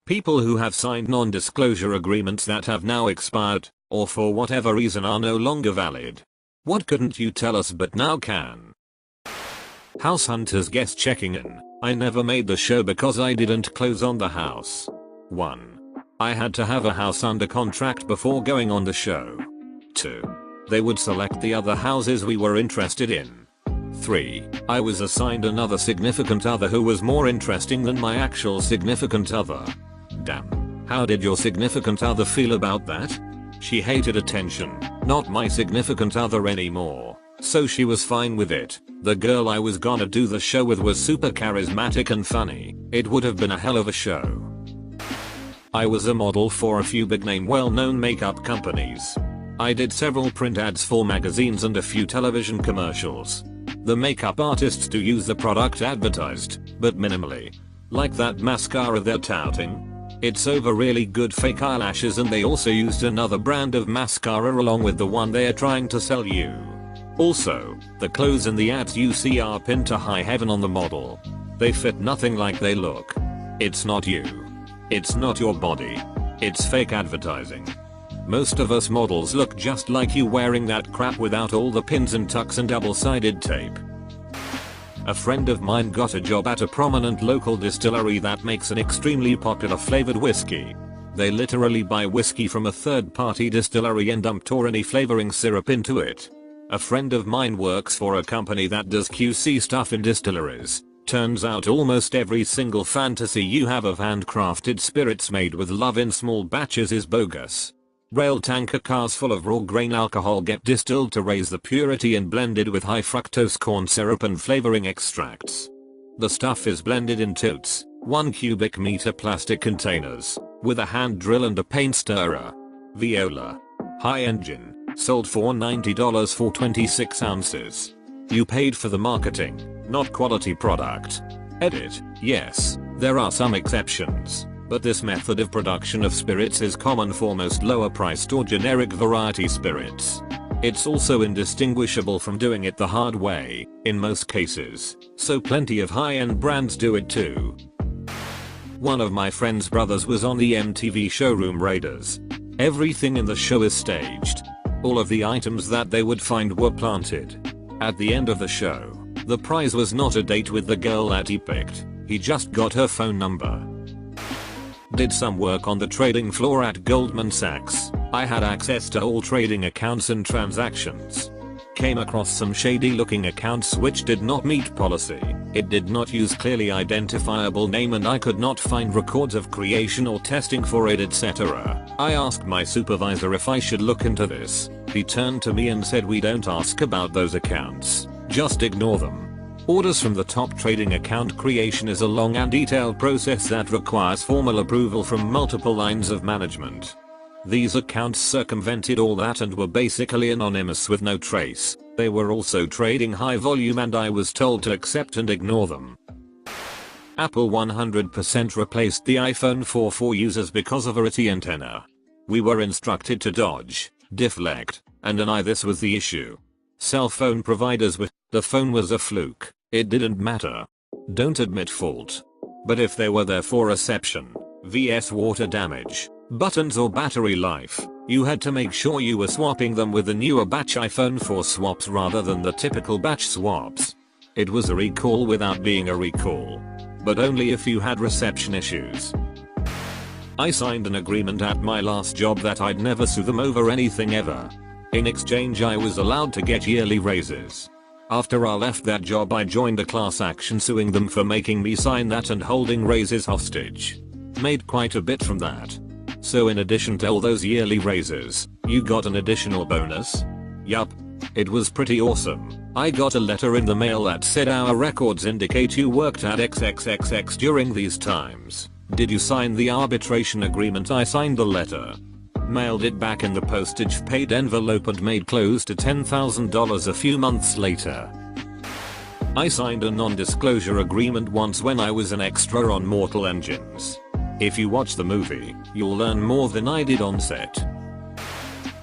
People who have signed non-disclosure agreements that have now expired, or for whatever reason are no longer valid. What couldn't you tell us but now can? House hunters guest checking in. I never made the show because I didn't close on the house. 1. I had to have a house under contract before going on the show. 2. They would select the other houses we were interested in. 3. I was assigned another significant other who was more interesting than my actual significant other. Damn. How did your significant other feel about that? She hated attention, not my significant other anymore, so she was fine with it. The girl I was gonna do the show with was super charismatic and funny. It would have been a hell of a show. I was a model for a few big name well-known makeup companies. I did several print ads for magazines and a few television commercials. The makeup artists do use the product advertised, but minimally. Like that mascara they're touting. It's over really good fake eyelashes, and they also used another brand of mascara along with the one they are trying to sell you. Also, the clothes in the ads you see are pinned to high heaven on the model. They fit nothing like they look. It's not you. It's not your body. It's fake advertising. Most of us models look just like you wearing that crap without all the pins and tucks and double-sided tape. A friend of mine got a job at a prominent local distillery that makes an extremely popular flavored whiskey. They literally buy whiskey from a third-party distillery and dump Torani flavoring syrup into it. A friend of mine works for a company that does QC stuff in distilleries. Turns out almost every single fantasy you have of handcrafted spirits made with love in small batches is bogus. Rail tanker cars full of raw grain alcohol get distilled to raise the purity and blended with high fructose corn syrup and flavoring extracts. The stuff is blended in totes, 1 cubic meter plastic containers, with a hand drill and a paint stirrer. Viola. High engine, sold for $90 for 26 ounces. You paid for the marketing, not quality product. Edit. Yes, there are some exceptions. But this method of production of spirits is common for most lower priced or generic variety spirits. It's also indistinguishable from doing it the hard way, in most cases, so plenty of high-end brands do it too. One of my friend's brothers was on the MTV showroom Raiders. Everything in the show is staged. All of the items that they would find were planted. At the end of the show, the prize was not a date with the girl that he picked, he just got her phone number. Did some work on the trading floor at Goldman Sachs. I had access to all trading accounts and transactions. Came across some shady looking accounts which did not meet policy. It did not use clearly identifiable name and I could not find records of creation or testing for it, etc. I asked my supervisor if I should look into this. He turned to me and said, "We don't ask about those accounts. Just ignore them." Orders from the top trading account creation is a long and detailed process that requires formal approval from multiple lines of management. These accounts circumvented all that and were basically anonymous with no trace. They were also trading high volume and I was told to accept and ignore them. Apple 100% replaced the iPhone 4 for users because of a RT antenna. We were instructed to dodge, deflect, and deny this was the issue. Cell phone providers with the phone was a fluke. It didn't matter. Don't admit fault. But if they were there for reception, vs water damage, buttons or battery life, you had to make sure you were swapping them with the newer batch iPhone 4 swaps rather than the typical batch swaps. It was a recall without being a recall. But only if you had reception issues. I signed an agreement at my last job that I'd never sue them over anything ever. In exchange I was allowed to get yearly raises. After I left that job I joined a class action suing them for making me sign that and holding raises hostage. Made quite a bit from that. So in addition to all those yearly raises, you got an additional bonus? Yup. It was pretty awesome. I got a letter in the mail that said our records indicate you worked at XXXX during these times. Did you sign the arbitration agreement? I signed the letter. Mailed it back in the postage paid envelope and made close to $10,000 a few months later. I signed a non-disclosure agreement once when I was an extra on Mortal Engines. If you watch the movie, you'll learn more than I did on set.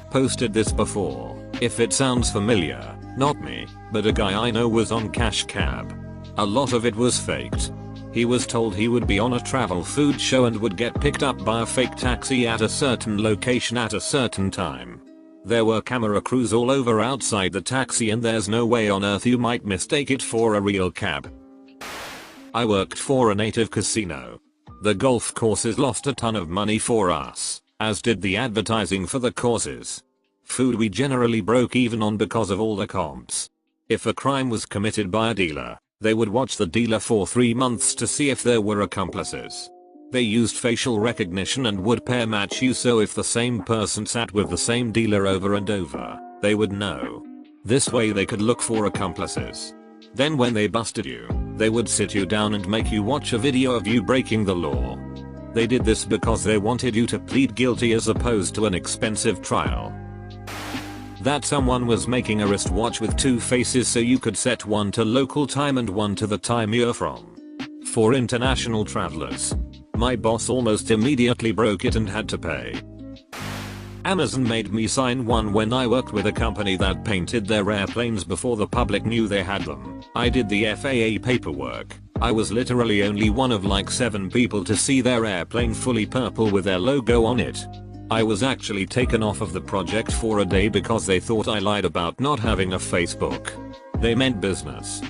Posted this before. If it sounds familiar, not me, but a guy I know was on Cash Cab. A lot of it was faked. He was told he would be on a travel food show and would get picked up by a fake taxi at a certain location at a certain time. There were camera crews all over outside the taxi and there's no way on earth you might mistake it for a real cab. I worked for a native casino. The golf courses lost a ton of money for us, as did the advertising for the courses. Food we generally broke even on because of all the comps. If a crime was committed by a dealer, they would watch the dealer for 3 months to see if there were accomplices. They used facial recognition and would pair match you, so if the same person sat with the same dealer over and over, they would know. This way they could look for accomplices. Then when they busted you, they would sit you down and make you watch a video of you breaking the law. They did this because they wanted you to plead guilty as opposed to an expensive trial. That someone was making a wristwatch with 2 faces so you could set one to local time and one to the time you're from. For international travelers. My boss almost immediately broke it and had to pay. Amazon made me sign one when I worked with a company that painted their airplanes before the public knew they had them. I did the FAA paperwork. I was literally only one of like 7 people to see their airplane fully purple with their logo on it. I was actually taken off of the project for a day because they thought I lied about not having a Facebook. They meant business.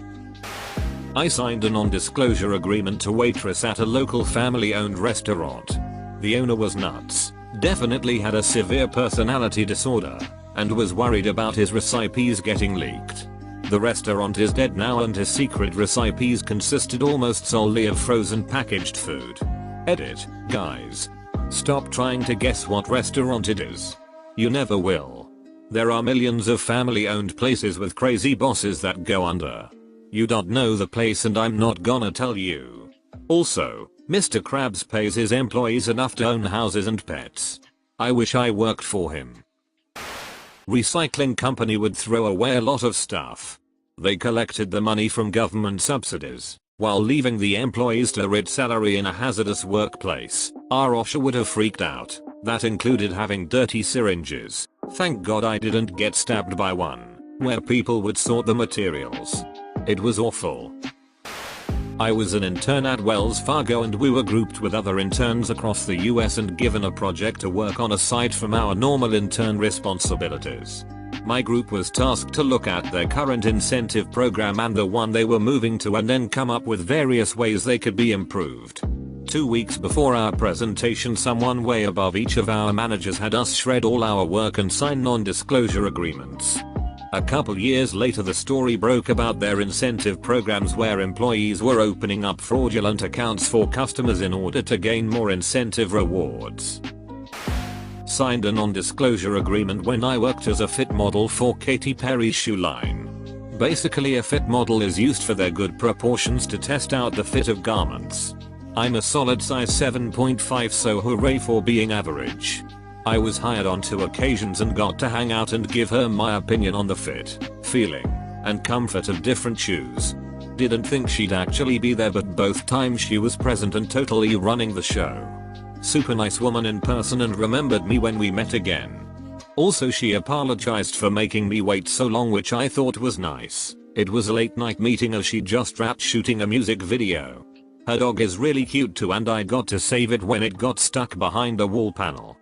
I signed a non-disclosure agreement to waitress at a local family-owned restaurant. The owner was nuts, definitely had a severe personality disorder, and was worried about his recipes getting leaked. The restaurant is dead now and his secret recipes consisted almost solely of frozen packaged food. Edit, guys. Stop trying to guess what restaurant it is. You never will. There are millions of family-owned places with crazy bosses that go under. You don't know the place and I'm not gonna tell you. Also, Mr. Krabs pays his employees enough to own houses and pets. I wish I worked for him. Recycling company would throw away a lot of stuff. They collected the money from government subsidies, while leaving the employees to earn salary in a hazardous workplace. Our OSHA would have freaked out. That included having dirty syringes. Thank God I didn't get stabbed by one, where people would sort the materials. It was awful. I was an intern at Wells Fargo and we were grouped with other interns across the US and given a project to work on aside from our normal intern responsibilities. My group was tasked to look at their current incentive program and the one they were moving to and then come up with various ways they could be improved. 2 weeks before our presentation, someone way above each of our managers had us shred all our work and sign non-disclosure agreements. A couple years later the story broke about their incentive programs where employees were opening up fraudulent accounts for customers in order to gain more incentive rewards. Signed a non-disclosure agreement when I worked as a fit model for Katy Perry's shoe line. Basically a fit model is used for their good proportions to test out the fit of garments. I'm a solid size 7.5, so hooray for being average. I was hired on 2 occasions and got to hang out and give her my opinion on the fit, feeling, and comfort of different shoes. Didn't think she'd actually be there, but both times she was present and totally running the show. Super nice woman in person and remembered me when we met again. Also she apologized for making me wait so long, which I thought was nice. It was a late night meeting as she just wrapped shooting a music video. Her dog is really cute too and I got to save it when it got stuck behind a wall panel.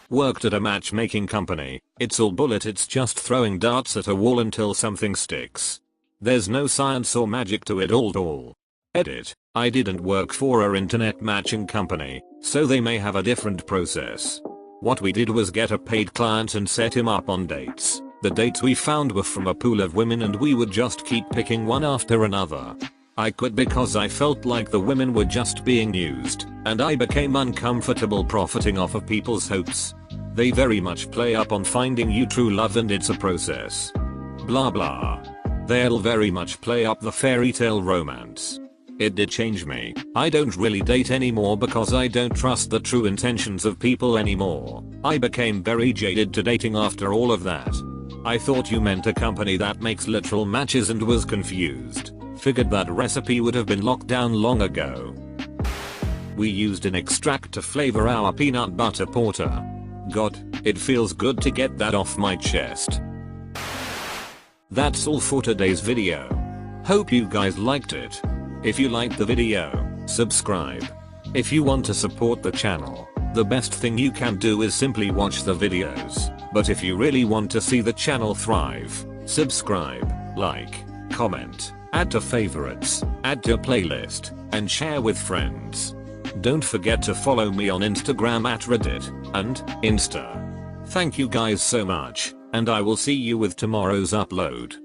Worked at a matchmaking company. It's all bullet, it's just throwing darts at a wall until something sticks. There's no science or magic to it all. Edit. I didn't work for our internet matching company, so they may have a different process. What we did was get a paid client and set him up on dates. The dates we found were from a pool of women and we would just keep picking one after another. I quit because I felt like the women were just being used, and I became uncomfortable profiting off of people's hopes. They very much play up on finding you true love and it's a process. Blah blah. They'll very much play up the fairy tale romance. It did change me. I don't really date anymore because I don't trust the true intentions of people anymore. I became very jaded to dating after all of that. I thought you meant a company that makes literal matches and was confused. Figured that recipe would have been locked down long ago. We used an extract to flavor our peanut butter porter. God, it feels good to get that off my chest. That's all for today's video. Hope you guys liked it. If you liked the video, subscribe. If you want to support the channel, the best thing you can do is simply watch the videos. But if you really want to see the channel thrive, subscribe, like, comment, add to favorites, add to playlist, and share with friends. Don't forget to follow me on Instagram at Reddit and Insta. Thank you guys so much, and I will see you with tomorrow's upload.